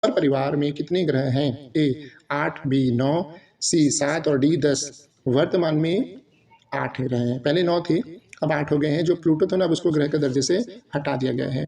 सौर परिवार में कितने ग्रह हैं? ए 8, बी 9, सी 7 और डी 10। वर्तमान में 8 ग्रह हैं। पहले 9 थे, अब 8 हो गए हैं। जो प्लूटो था ना, अब उसको ग्रह के दर्जे से हटा दिया गया है।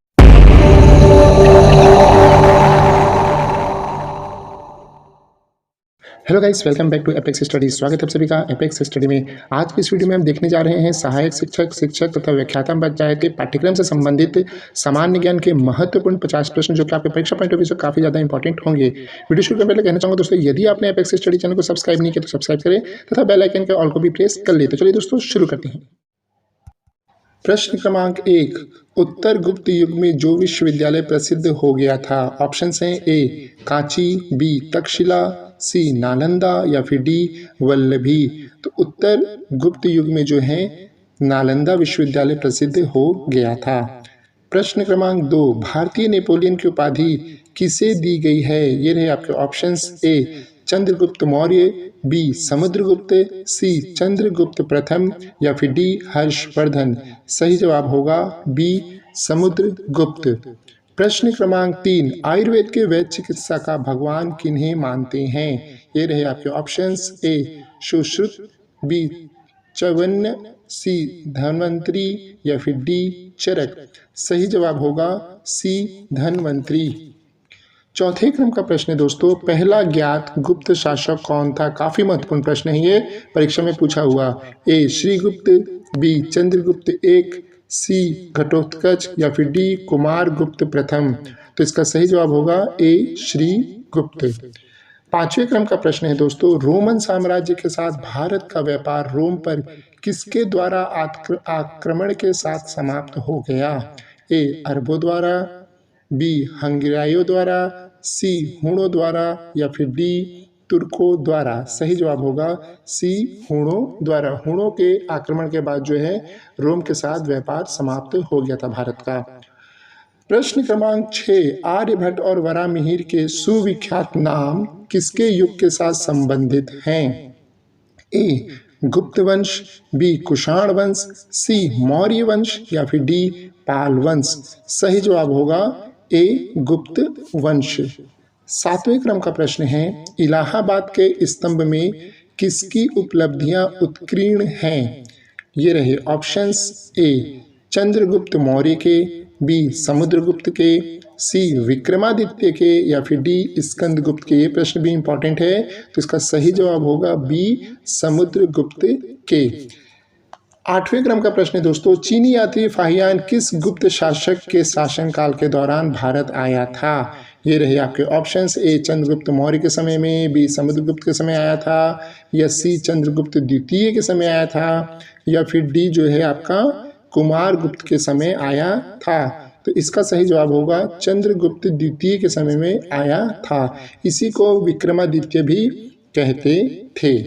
Hello guys, welcome back to Apex Study. स्वागत है आप सभी का एपेक्स स्टडी में। आज की इस वीडियो में हम देखने जा रहे हैं सहायक शिक्षक, शिक्षक तथा व्याख्याता पंचायत के पाठ्यक्रम से संबंधित सामान्य ज्ञान के महत्वपूर्ण 50 प्रश्न, जो कि आपके परीक्षा पॉइंट ऑफ व्यू से काफी ज्यादा इंपॉर्टेंट होंगे। वीडियो शुरू करने पहले कहना चाहूंगा दोस्तों, यदि आपने एपेक्स स्टडी चैनल को सब्सक्राइब नहीं किया तो सब्सक्राइब करें तथा बेल आइकन के ऑल को भी प्रेस कर ले। तो चलिए दोस्तों शुरू करते हैं। प्रश्न क्रमांक 1, उत्तर गुप्त युग में जो विश्वविद्यालय प्रसिद्ध हो गया था। ऑप्शन हैं ए कांची, बी तक्षशिला, सी नालंदा या फिर डी वल्लभी। तो उत्तर गुप्त युग में जो है नालंदा विश्वविद्यालय प्रसिद्ध हो गया था। प्रश्न क्रमांक 2, भारतीय नेपोलियन की उपाधि किसे दी गई है? ये रहे आपके ऑप्शंस। ए चंद्रगुप्त मौर्य, बी समुद्रगुप्त, सी चंद्रगुप्त प्रथम या फिर डी हर्षवर्धन। सही जवाब होगा बी समुद्रगुप्त। प्रश्न क्रमांक 3, आयुर्वेद के वैद्य चिकित्सा का भगवान किन्हें मानते हैं? ये रहे आपके ऑप्शंस। ए सुश्रुत, बी च्यवन्न, सी धन्वंतरी या फिर डी चरक। सही जवाब होगा सी धन्वंतरी। चौथे क्रम का प्रश्न है दोस्तों, पहला ज्ञात गुप्त शासक कौन था? काफी महत्वपूर्ण प्रश्न है ये, परीक्षा में पूछा हुआ। ए श्रीगुप्त, बी चंद्रगुप्त एक, सी घटोत्कच या फिर डी कुमार गुप्त प्रथम। तो इसका सही जवाब होगा ए श्रीगुप्त। पांचवें क्रम का प्रश्न है दोस्तों, रोमन साम्राज्य के साथ भारत का व्यापार रोम पर किसके द्वारा आक्रमण के साथ समाप्त हो गया? ए अरबों द्वारा, बी हंगेरियों द्वारा, सी हूणों द्वारा या फिर डी तुर्कों द्वारा। सही जवाब होगा सी हूणों द्वारा। हूणों के आक्रमण के बाद जो है रोम के साथ व्यापार समाप्त हो गया था भारत का। प्रश्न क्रमांक 6, आर्यभट्ट और वराहमिहिर के सुविख्यात नाम किसके युग के साथ संबंधित हैं? ए गुप्त वंश, बी कुषाण वंश, सी मौर्य वंश या फिर डी पाल वंश। सही जवाब होगा ए गुप्त वंश। सातवें क्रम का प्रश्न है, इलाहाबाद के स्तंभ में किसकी उपलब्धियां उत्कीर्ण हैं? ये रहे ऑप्शंस। ए चंद्रगुप्त मौर्य के, बी समुद्रगुप्त के, सी विक्रमादित्य के या फिर डी स्कंदगुप्त के। ये प्रश्न भी इंपॉर्टेंट है, तो इसका सही जवाब होगा बी समुद्रगुप्त के। आठवें क्रम का प्रश्न है दोस्तों, चीनी यात्री फाहियान किस गुप्त शासक के शासनकाल के दौरान भारत आया था? ये रहे आपके ऑप्शंस। ए चंद्रगुप्त मौर्य के समय में, बी समुद्रगुप्त के समय आया था, या सी चंद्रगुप्त द्वितीय के समय आया था, या फिर डी जो है आपका कुमार गुप्त के समय आया था। तो इसका सही जवाब होगा चंद्रगुप्त द्वितीय के समय में आया था। इसी को विक्रमादित्य भी कहते थे।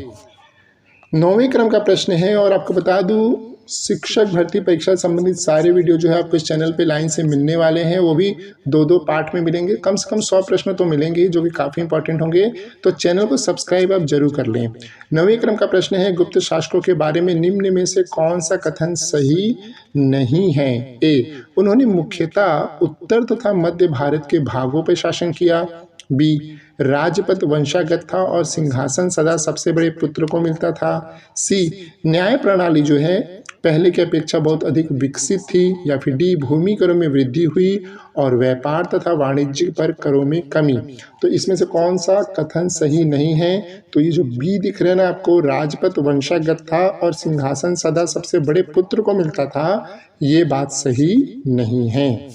9वें क्रम का प्रश्न है, और आपको बता दूं शिक्षक भर्ती परीक्षा संबंधित सारे वीडियो जो है आपको इस चैनल पे लाइन से मिलने वाले हैं। वो भी 2-2 पार्ट में मिलेंगे, कम से कम 100 प्रश्न तो मिलेंगे जो कि काफ़ी इंपॉर्टेंट होंगे। तो चैनल को सब्सक्राइब आप जरूर कर लें। 9वें क्रम का प्रश्न है, गुप्त शासकों के बारे में निम्न में से कौन सा कथन सही नहीं है? ए उन्होंने मुख्यतः उत्तर तथा मध्य भारत के भागों पर शासन किया, बी राजपद वंशागत था और सिंहासन सदा सबसे बड़े पुत्र को मिलता था, सी न्याय प्रणाली जो है पहले की अपेक्षा बहुत अधिक विकसित थी, या फिर डी भूमि करों में वृद्धि हुई और व्यापार तथा वाणिज्य पर करों में कमी। तो इसमें से कौन सा कथन सही नहीं है? तो ये जो बी दिख रहे हैं ना आपको, राजपद वंशागत था और सिंहासन सदा सबसे बड़े पुत्र को मिलता था, ये बात सही नहीं है।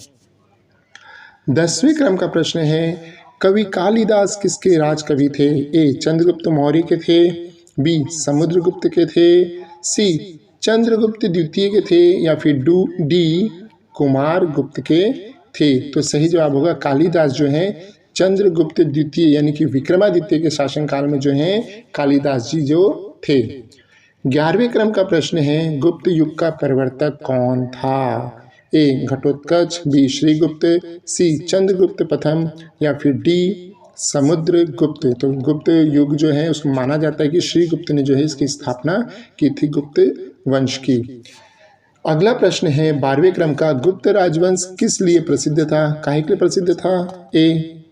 10वें क्रम का प्रश्न है, कवि कालिदास किसके राजकवि थे? ए चंद्रगुप्त मौर्य के थे, बी समुद्रगुप्त के थे, सी चंद्रगुप्त द्वितीय के थे या फिर डी कुमार गुप्त के थे। तो सही जवाब होगा कालिदास जो है चंद्रगुप्त द्वितीय यानी कि विक्रमादित्य के शासनकाल में जो है कालिदास जी जो थे। 11वें क्रम का प्रश्न है, गुप्त युग का प्रवर्तक कौन था? ए घटोत्कच, बी श्रीगुप्त, सी चंद्रगुप्त प्रथम या फिर डी समुद्रगुप्त। तो गुप्त युग जो है उसको माना जाता है कि श्रीगुप्त ने जो है इसकी स्थापना की थी, गुप्त वंश की। अगला प्रश्न है 12वें क्रम का, गुप्त राजवंश किस लिए प्रसिद्ध था? काहे के लिए प्रसिद्ध था? ए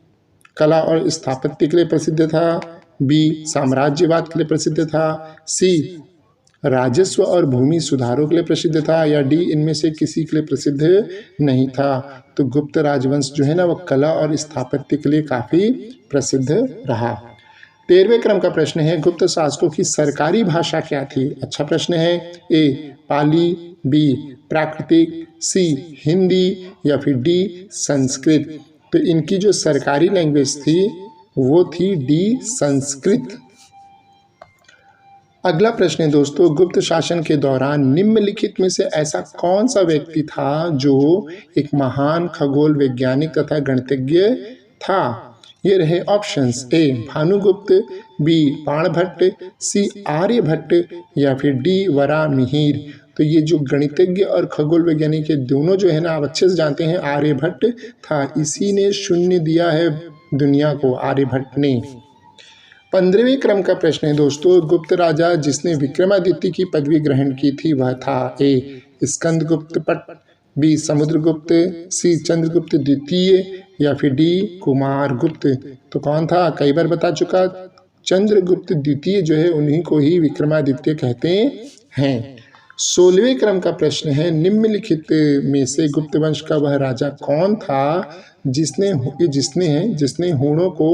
कला और स्थापत्य के लिए प्रसिद्ध था, बी साम्राज्यवाद के लिए प्रसिद्ध था, सी राजस्व और भूमि सुधारों के लिए प्रसिद्ध था, या डी इनमें से किसी के लिए प्रसिद्ध नहीं था। तो गुप्त राजवंश जो है ना वो कला और स्थापत्य के लिए काफी प्रसिद्ध रहा। 13वें क्रम का प्रश्न है, गुप्त शासकों की सरकारी भाषा क्या थी? अच्छा प्रश्न है। ए पाली, बी प्राकृतिक, सी हिंदी, या फिर डी संस्कृत। तो इनकी जो सरकारी लैंग्वेज थी वो थी डी संस्कृत। अगला प्रश्न है दोस्तों, गुप्त शासन के दौरान निम्नलिखित में से ऐसा कौन सा व्यक्ति था जो एक महान खगोल वैज्ञानिक तथा गणितज्ञ था? ये रहे ऑप्शंस। ए भानुगुप्त, बी बाणभट्ट, सी आर्यभट्ट, या फिर डी वरामिहिर। तो ये जो गणितज्ञ और खगोल वैज्ञानिक है दोनों जो है ना आप अच्छे से जानते हैं, आर्यभट्ट था। इसी ने शून्य दिया है दुनिया को, आर्यभट्ट ने। 15वें क्रम का प्रश्न है दोस्तों, गुप्त राजा जिसने विक्रमादित्य की पदवी ग्रहण की थी वह था? ए स्कंदगुप्त पट, बी समुद्रगुप्त, सी चंद्रगुप्त द्वितीय, या फिर डी कुमारगुप्त। तो कौन था? कई बार बता चुका, चंद्रगुप्त द्वितीय जो है उन्हीं को ही विक्रमादित्य कहते हैं। 16वें क्रम का प्रश्न है, निम्नलिखित में से गुप्त वंश का वह राजा कौन था जिसने हूणों को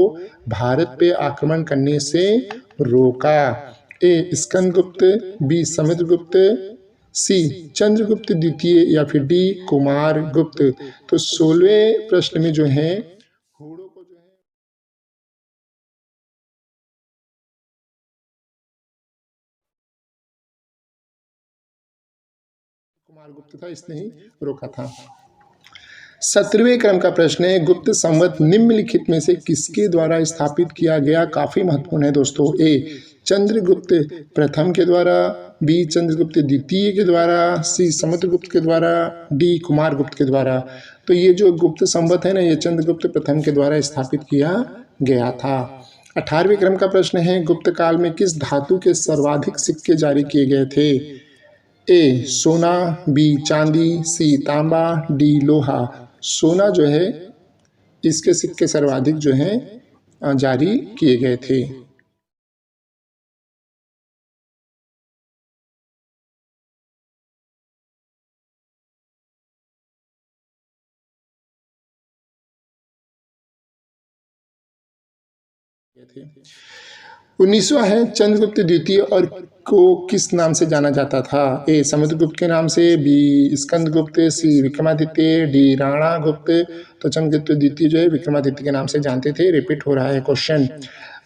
भारत पे आक्रमण करने से रोका? ए स्कंदगुप्त, बी समुद्रगुप्त, सी चंद्रगुप्त द्वितीय, या फिर डी कुमारगुप्त। तो 16वें प्रश्न में जो है हूणों को जो है कुमारगुप्त था, इसने ही रोका था। 17वें क्रम का प्रश्न है, गुप्त संवत निम्नलिखित में से किसके द्वारा स्थापित किया गया? काफी महत्वपूर्ण है दोस्तों। ए चंद्रगुप्त प्रथम के द्वारा, बी चंद्रगुप्त द्वितीय के द्वारा, सी समुद्रगुप्त के द्वारा, डी कुमारगुप्त के द्वारा। तो ये जो गुप्त संवत है ना ये चंद्रगुप्त प्रथम के द्वारा स्थापित किया गया था। 18वें क्रम का प्रश्न है, गुप्त काल में किस धातु के सर्वाधिक सिक्के जारी किए गए थे? ए सोना, बी चांदी, सी तांबा, डी लोहा। सोना जो है इसके सिक्के सर्वाधिक जो है जारी किए गए थे। थे 19वां है, चंद्रगुप्त द्वितीय और को किस नाम से जाना जाता था? ए समुद्रगुप्त के नाम से, बी स्कंदगुप्त, सी विक्रमादित्य, डी राणा गुप्त। तो चंद्रगुप्त द्वितीय जो है विक्रमादित्य के नाम से जानते थे। रिपीट हो रहा है क्वेश्चन।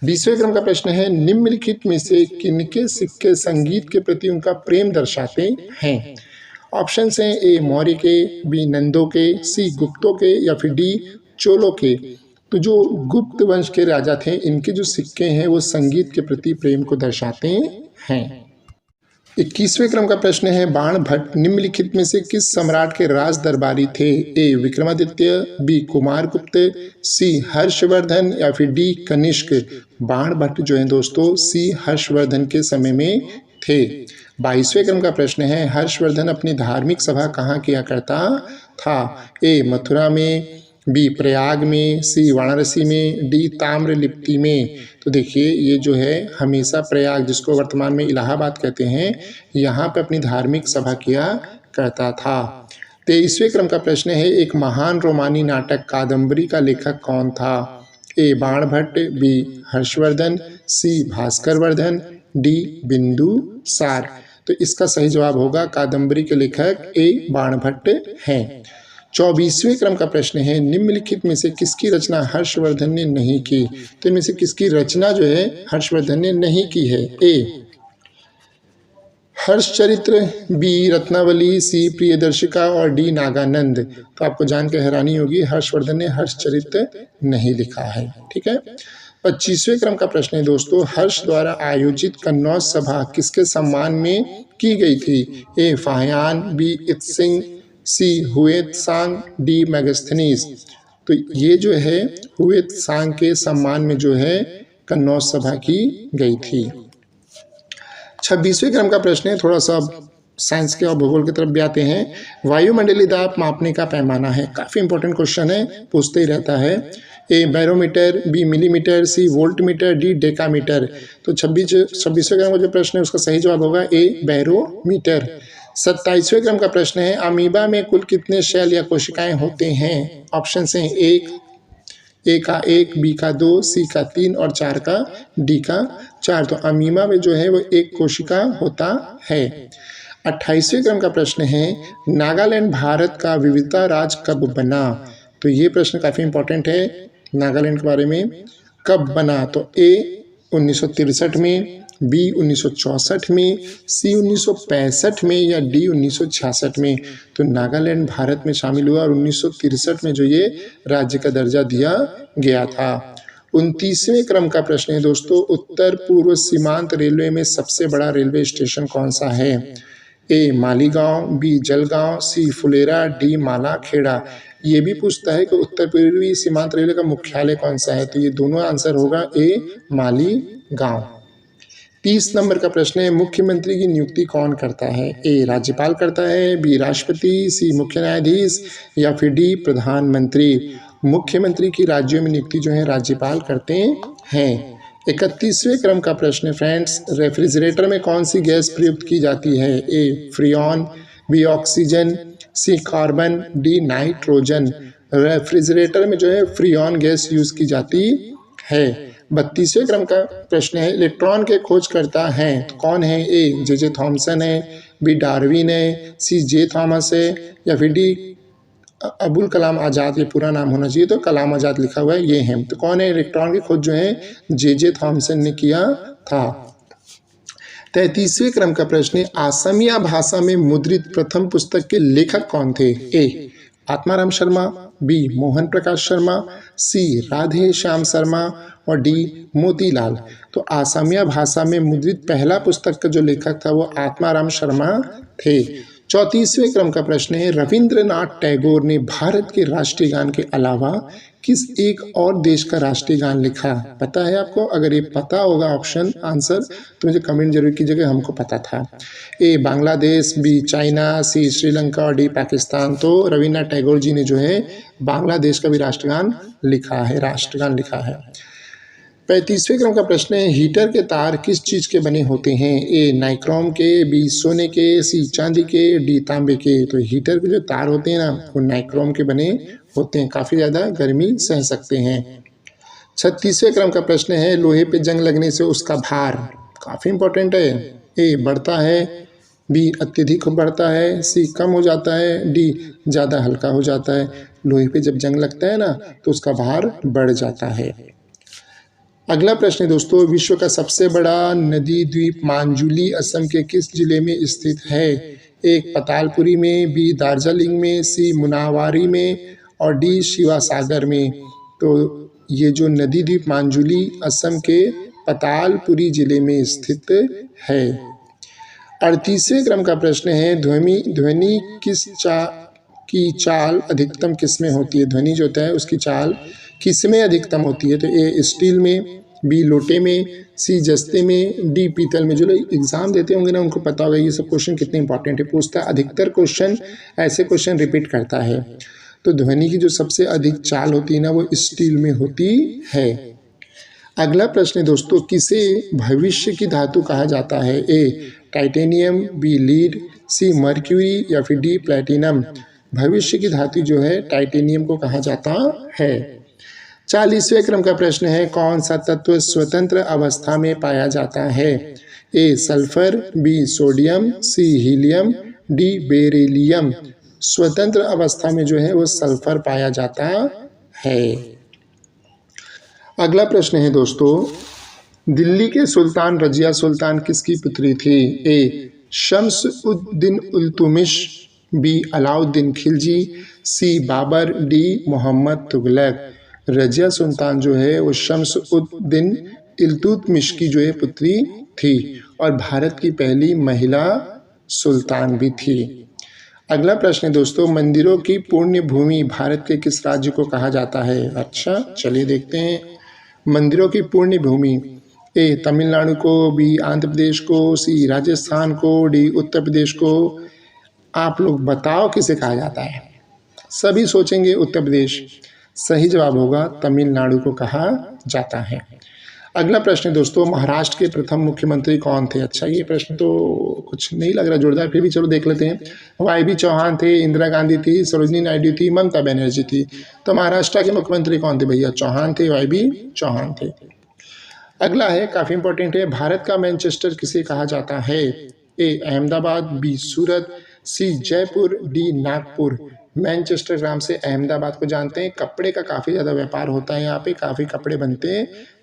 20वें क्रम का प्रश्न है, निम्नलिखित में से किनके सिक्के संगीत के प्रति उनका प्रेम दर्शाते हैं? ऑप्शन हैं ए मौर्य के, बी नंदों के, सी गुप्तों के, या फिर डी चोलों के। तो जो गुप्त वंश के राजा थे इनके जो सिक्के हैं वो संगीत के प्रति प्रेम को दर्शाते हैं। 21वें क्रम का प्रश्न है, बाणभट्ट निम्नलिखित में से किस सम्राट के राज दरबारी थे? ए विक्रमादित्य, बी कुमारगुप्त, सी हर्षवर्धन, या फिर डी कनिष्क। बाणभट्ट जो है दोस्तों सी हर्षवर्धन के समय में थे। 22वें क्रम का प्रश्न है, हर्षवर्धन अपनी धार्मिक सभा कहाँ किया करता था? ए मथुरा में, बी प्रयाग में, सी वाराणसी में, डी ताम्रलिप्ति में। तो देखिए ये जो है हमेशा प्रयाग, जिसको वर्तमान में इलाहाबाद कहते हैं, यहाँ पे अपनी धार्मिक सभा किया करता था। 23वें क्रम का प्रश्न है, एक महान रोमानी नाटक कादम्बरी का लेखक कौन था? ए बाणभट्ट, बी हर्षवर्धन, सी भास्करवर्धन, डी बिंदुसार। तो इसका सही जवाब होगा कादम्बरी के लेखक ए बाणभट्ट हैं। 24वें क्रम का प्रश्न है, निम्नलिखित में से किसकी रचना हर्षवर्धन ने नहीं की? तो इनमें से किसकी रचना जो है हर्षवर्धन ने नहीं की है? ए हर्षचरित्र, बी रत्नावली, सी प्रियदर्शिका, और डी नागानंद। तो आपको जानकर हैरानी होगी हर्षवर्धन ने हर्षचरित्र नहीं लिखा है। ठीक है। 25वें क्रम का प्रश्न है दोस्तों, हर्ष द्वारा आयोजित कन्नौज सभा किसके सम्मान में की गई थी? ए फाहियान, बी इत्सिंग, सी हुएत्सांग, डी मेगास्थनीज। तो ये जो है हुएत्सांग के सम्मान में जो है कन्नौज सभा की गई थी। 26वें क्रम का प्रश्न है, थोड़ा सा साइंस के और भूगोल की तरफ भी आते हैं। वायुमंडलीय दाब मापने का पैमाना है, काफ़ी इंपॉर्टेंट क्वेश्चन है, पूछते ही रहता है। ए बैरोमीटर, बी मिलीमीटर, सी वोल्टमीटर, डी डेकामीटर। तो 26वें क्रम का जो प्रश्न है उसका सही जवाब होगा ए बैरोमीटर। 27वें क्रम का प्रश्न है अमीबा में कुल कितने शेल या कोशिकाएं होते हैं? ऑप्शन हैं ए का 1, बी का 2, सी का 3 और 4 का डी का 4। तो अमीबा में जो है वो एक कोशिका होता है। 28वें क्रम का प्रश्न है नागालैंड भारत का विविधता राज्य कब बना? तो ये प्रश्न काफ़ी इंपॉर्टेंट है नागालैंड के बारे में। कब बना? तो ए 1963 में, बी 1964 में, सी 1965 में या डी 1966 में। तो नागालैंड भारत में शामिल हुआ और 1963 में जो ये राज्य का दर्जा दिया गया था। 29वें क्रम का प्रश्न है दोस्तों उत्तर पूर्व सीमांत रेलवे में सबसे बड़ा रेलवे स्टेशन कौन सा है? ए मालीगांव, बी जलगांव, सी फुलेरा, डी मालाखेड़ा। ये भी पूछता है कि उत्तर पूर्वी सीमांत रेलवे का मुख्यालय कौन सा है? तो ये दोनों आंसर होगा ए मालीगांव। 30 नंबर का प्रश्न है मुख्यमंत्री की नियुक्ति कौन करता है? ए राज्यपाल करता है, बी राष्ट्रपति, सी मुख्य न्यायाधीश या फिर डी प्रधानमंत्री। मुख्यमंत्री की राज्यों में नियुक्ति जो है राज्यपाल करते हैं। 31वें क्रम का प्रश्न फ्रेंड्स रेफ्रिजरेटर में कौन सी गैस प्रयुक्त की जाती है? ए फ्रियॉन, बी ऑक्सीजन, सी कार्बन, डी नाइट्रोजन। रेफ्रिजरेटर में जो है फ्रियॉन गैस यूज की जाती है। 32वें क्रम का प्रश्न है इलेक्ट्रॉन के खोजकर्ता हैं तो कौन है? ए जे थॉमसन है, बी डार्विन है, सी जे थॉमस है या फिर डी अबुल कलाम आज़ाद। ये पूरा नाम होना चाहिए तो कलाम आज़ाद लिखा हुआ है, ये है। तो कौन है? इलेक्ट्रॉन की खोज जो है जे थॉमसन ने किया था। 33वें क्रम का प्रश्न है असमिया भाषा में मुद्रित प्रथम पुस्तक के लेखक कौन थे? ए आत्माराम शर्मा, बी मोहन प्रकाश शर्मा, सी राधे श्याम शर्मा और डी मोतीलाल। तो असमिया भाषा में मुद्रित पहला पुस्तक का जो लेखक था वो आत्माराम शर्मा थे। 34वें क्रम का प्रश्न है रविंद्रनाथ टैगोर ने भारत के राष्ट्रीय गान के अलावा किस एक और देश का राष्ट्रीय गान लिखा? पता है आपको? अगर ये पता होगा ऑप्शन आंसर तो मुझे कमेंट जरूर कीजिएगा, हमको पता था। ए बांग्लादेश, बी चाइना, सी श्रीलंका और डी पाकिस्तान। तो रविंद्रनाथ टैगोर जी ने जो है बांग्लादेश का भी राष्ट्रगान लिखा है। 35वें क्रम का प्रश्न है हीटर के तार किस चीज़ के बने होते हैं? ए नाइक्रोम के, बी सोने के, सी चांदी के, डी तांबे के। तो हीटर के जो तार होते हैं ना वो नाइक्रोम के बने होते हैं, काफ़ी ज़्यादा गर्मी सह सकते हैं। 36वें क्रम का प्रश्न है लोहे पे जंग लगने से उसका भार, काफ़ी इंपॉर्टेंट है। ए बढ़ता है, बी अत्यधिक बढ़ता है, सी कम हो जाता है, डी ज़्यादा हल्का हो जाता है। लोहे पे जब जंग लगता है ना तो उसका भार बढ़ जाता है। अगला प्रश्न है दोस्तों विश्व का सबसे बड़ा नदी द्वीप मांजुली असम के किस जिले में स्थित है? एक पतालपुरी में, बी दार्जिलिंग में, सी मुनावारी में और डी शिवासागर में। तो ये जो नदी द्वीप मांजुली असम के पतालपुरी जिले में स्थित है। 38वें क्रम का प्रश्न है ध्वनि की चाल अधिकतम किस में होती है? ध्वनि जो होता है उसकी चाल किस में अधिकतम होती है? तो ए स्टील में, बी लोटे में, सी जस्ते में, डी पीतल में। जो लोग एग्जाम देते होंगे ना उनको पता होगा ये सब क्वेश्चन कितने इंपॉर्टेंट है, पूछता है। अधिकतर क्वेश्चन ऐसे क्वेश्चन रिपीट करता है। तो ध्वनि की जो सबसे अधिक चाल होती है ना वो स्टील में होती है। अगला प्रश्न है दोस्तों किसे भविष्य की धातु कहा जाता है? ए titanium, be lead, C mercury या फिर डी प्लेटिनम। भविष्य की धातु जो है टाइटेनियम को कहा जाता है। 40वें क्रम का प्रश्न है कौन सा तत्व स्वतंत्र अवस्था में पाया जाता है? ए सल्फर, बी सोडियम, सी हीलियम, डी बेरिलियम। स्वतंत्र अवस्था में जो है वो सल्फर पाया जाता है। अगला प्रश्न है दोस्तों दिल्ली के सुल्तान रजिया सुल्तान किसकी पुत्री थी? ए शम्स उद दिन इल्तुतमिश, बी अलाउद्दीन खिलजी, सी बाबर, डी मोहम्मद तुगलक। रजिया सुल्तान जो है वो शम्स उद दिन इल्तुतमिश की जो है पुत्री थी और भारत की पहली महिला सुल्तान भी थी। अगला प्रश्न है दोस्तों मंदिरों की पुण्य भूमि भारत के किस राज्य को कहा जाता है? अच्छा चलिए देखते हैं। मंदिरों की पुण्य भूमि ए तमिलनाडु को, बी आंध्र प्रदेश को, सी राजस्थान को, डी उत्तर प्रदेश को। आप लोग बताओ किसे कहा जाता है? सभी सोचेंगे उत्तर प्रदेश। सही जवाब होगा तमिलनाडु को कहा जाता है। अगला प्रश्न है दोस्तों, महाराष्ट्र के प्रथम मुख्यमंत्री कौन थे? अच्छा, ये प्रश्न तो कुछ नहीं लग रहा जोरदार, फिर भी चलो देख लेते हैं। वाई चौहान थे, इंदिरा गांधी थी, सरोजिनी नायडू थी, ममता बनर्जी थी। तो महाराष्ट्र के मुख्यमंत्री कौन थे भैया? चौहान थे, वाई चौहान थे। अगला है, काफी इंपॉर्टेंट है, भारत का मैनचेस्टर किसे कहा जाता है? ए अहमदाबाद, बी सूरत, सी जयपुर, डी नागपुर। मैनचेस्टर नाम से अहमदाबाद को जानते हैं, कपड़े का काफ़ी ज़्यादा व्यापार होता है, यहाँ पे काफ़ी कपड़े बनते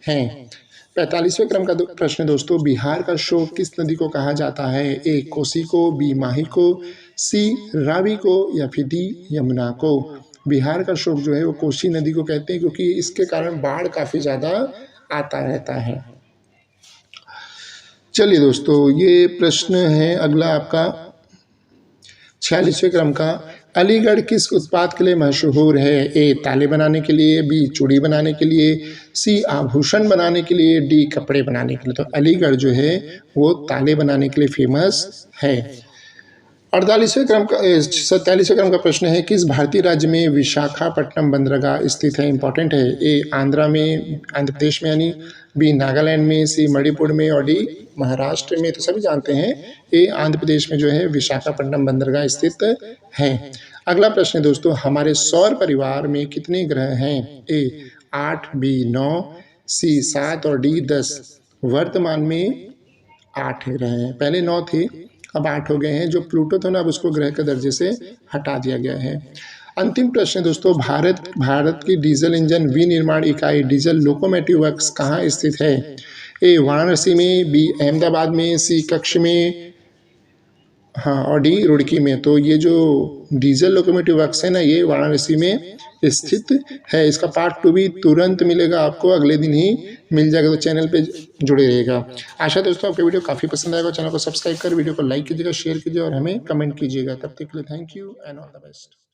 हैं। 45वें क्रम का प्रश्न दोस्तों, बिहार का शोक किस नदी को कहा जाता है? ए कोसी को, बी माही को, सी रावी को, या फिर डी यमुना को। बिहार का शोक जो है वो कोसी नदी को कहते हैं, क्योंकि इसके कारण बाढ़ काफ़ी ज़्यादा आता रहता है। चलिए दोस्तों, ये प्रश्न है अगला आपका 46वें क्रम का, अलीगढ़ किस उत्पाद के लिए मशहूर है? ए ताले बनाने के लिए, बी चूड़ी बनाने के लिए, सी आभूषण बनाने के लिए, डी कपड़े बनाने के लिए। तो अलीगढ़ जो है वो ताले बनाने के लिए फेमस है। 47वें क्रम का प्रश्न है, किस भारतीय राज्य में विशाखापट्टनम बंदरगाह स्थित है? इंपॉर्टेंट है। ए आंध्र प्रदेश में यानी, बी नागालैंड में, सी मणिपुर में, और डी महाराष्ट्र में। तो सभी जानते हैं ए आंध्र प्रदेश में जो है विशाखापट्टनम बंदरगाह स्थित है। अगला प्रश्न है दोस्तों, हमारे सौर परिवार में कितने ग्रह हैं? ए 8, बी 9, सी 7 और डी 10। वर्तमान में 8 ग्रह हैं, पहले 9 थे, अब 8 हो गए हैं। जो प्लूटो था ना, अब उसको ग्रह के दर्जे से हटा दिया गया है। अंतिम प्रश्न दोस्तों, भारत की डीजल इंजन विनिर्माण इकाई डीजल लोकोमोटिव वर्क्स कहाँ स्थित है? ए वाराणसी में, बी अहमदाबाद में, सी कच्छ में, हाँ, और डी रुड़की में। तो ये जो डीजल लोकोमोटिव वर्क्स है ना, ये वाराणसी में स्थित है। इसका पार्ट 2 भी तुरंत मिलेगा आपको, अगले दिन ही मिल जाएगा, तो चैनल पे जुड़े रहेगा। आशा दोस्तों आपको वीडियो काफ़ी पसंद आएगा। चैनल को सब्सक्राइब कर, वीडियो को लाइक कीजिएगा, शेयर कीजिए और हमें कमेंट कीजिएगा। तब तक के लिए thank you and all the best.